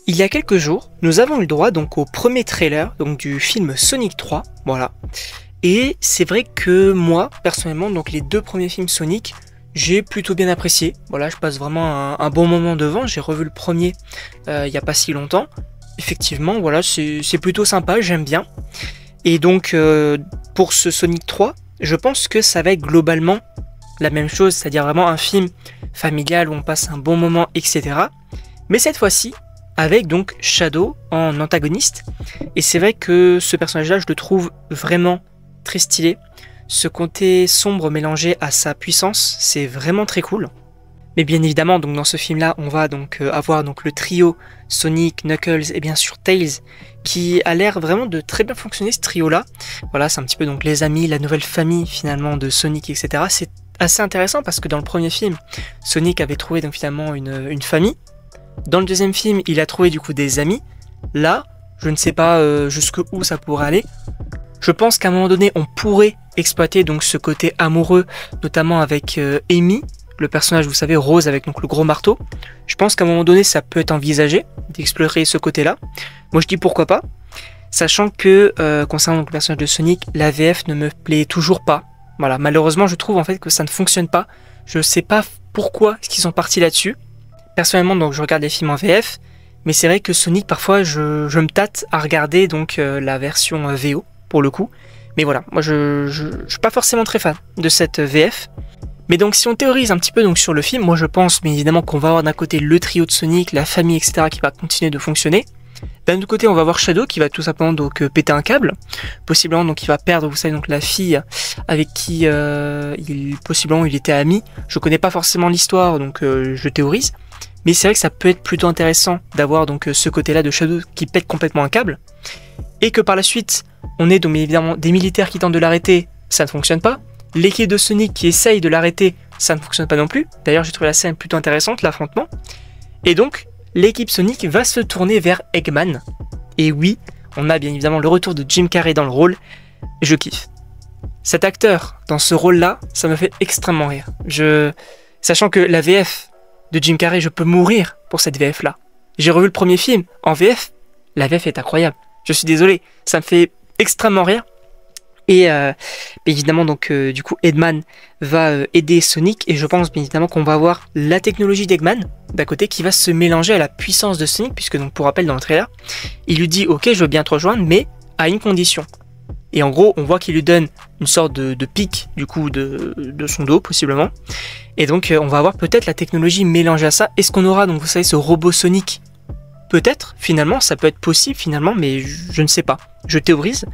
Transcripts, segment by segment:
Il y a quelques jours, nous avons eu le droit donc au premier trailer donc du film Sonic 3, voilà. Et c'est vrai que moi, personnellement, donc les deux premiers films Sonic, j'ai plutôt bien apprécié. Voilà, je passe vraiment un bon moment devant. J'ai revu le premier il y a pas si longtemps. Effectivement, voilà, c'est plutôt sympa, j'aime bien. Et donc pour ce Sonic 3, je pense que ça va être globalement la même chose, c'est-à-dire vraiment un film familial où on passe un bon moment, etc. Mais cette fois-ci, avec donc Shadow en antagoniste. Et c'est vrai que ce personnage-là, je le trouve vraiment très stylé. Ce côté sombre mélangé à sa puissance, c'est vraiment très cool. Mais bien évidemment, donc dans ce film-là, on va donc avoir donc le trio Sonic, Knuckles et bien sûr Tails, qui a l'air vraiment de très bien fonctionner ce trio-là. Voilà, c'est un petit peu donc les amis, la nouvelle famille finalement de Sonic, etc. C'est assez intéressant parce que dans le premier film, Sonic avait trouvé donc finalement une famille. Dans le deuxième film, il a trouvé du coup des amis. Là, je ne sais pas jusqu'où ça pourrait aller. Je pense qu'à un moment donné, on pourrait exploiter donc ce côté amoureux, notamment avec Amy, le personnage, vous savez, rose avec donc le gros marteau. Je pense qu'à un moment donné, ça peut être envisagé d'explorer ce côté-là. Moi, je dis pourquoi pas, sachant que concernant donc le personnage de Sonic, la VF ne me plaît toujours pas. Voilà, malheureusement, je trouve en fait que ça ne fonctionne pas. Je sais pas pourquoi est-ce qu'ils sont partis là-dessus. Personnellement, donc je regarde les films en VF, mais c'est vrai que Sonic, parfois, je me tâte à regarder donc la version VO pour le coup. Mais voilà, moi je suis pas forcément très fan de cette VF. Mais donc si on théorise un petit peu donc sur le film, moi je pense bien évidemment qu'on va avoir d'un côté le trio de Sonic, la famille, etc. qui va continuer de fonctionner. D'un autre côté, on va voir Shadow qui va tout simplement donc péter un câble, possiblement donc il va perdre, vous savez, donc la fille avec qui possiblement il était ami. Je connais pas forcément l'histoire, donc je théorise. Mais c'est vrai que ça peut être plutôt intéressant d'avoir donc ce côté-là de Shadow qui pète complètement un câble. Et que par la suite, on est donc évidemment des militaires qui tentent de l'arrêter, ça ne fonctionne pas. L'équipe de Sonic qui essaye de l'arrêter, ça ne fonctionne pas non plus. D'ailleurs, j'ai trouvé la scène plutôt intéressante, l'affrontement. Et donc, l'équipe Sonic va se tourner vers Eggman. Et oui, on a bien évidemment le retour de Jim Carrey dans le rôle. Je kiffe. Cet acteur, dans ce rôle-là, ça me fait extrêmement rire. Sachant que la VF de Jim Carrey, je peux mourir pour cette VF-là. J'ai revu le premier film en VF, la VF est incroyable. Je suis désolé, ça me fait extrêmement rire. Et évidemment, donc du coup, Eggman va aider Sonic. Et je pense bien évidemment qu'on va avoir la technologie d'Eggman d'un côté qui va se mélanger à la puissance de Sonic. Puisque, donc, pour rappel, dans le trailer, il lui dit ok, je veux bien te rejoindre, mais à une condition. Et en gros, on voit qu'il lui donne une sorte de pic du coup de son dos, possiblement. Et donc, on va avoir peut-être la technologie mélangée à ça. Est-ce qu'on aura, donc vous savez, ce robot Sonic? Peut-être, finalement, ça peut être possible, finalement, mais je ne sais pas. Je théorise.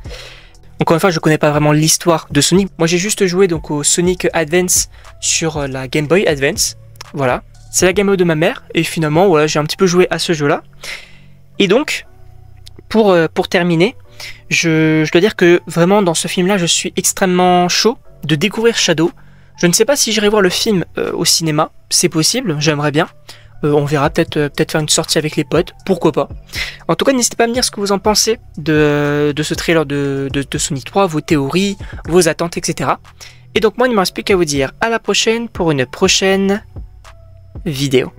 Encore une fois, je ne connais pas vraiment l'histoire de Sonic. Moi, j'ai juste joué donc au Sonic Advance sur la Game Boy Advance. Voilà, c'est la Game Boy de ma mère. Et finalement, voilà, j'ai un petit peu joué à ce jeu-là. Et donc, pour terminer, je dois dire que vraiment, dans ce film-là, je suis extrêmement chaud de découvrir Shadow. Je ne sais pas si j'irai voir le film au cinéma. C'est possible, j'aimerais bien. On verra, peut-être faire une sortie avec les potes, pourquoi pas. En tout cas, n'hésitez pas à me dire ce que vous en pensez de ce trailer de Sonic 3, vos théories, vos attentes, etc. Et donc moi, il ne me reste plus qu'à vous dire à la prochaine pour une prochaine vidéo.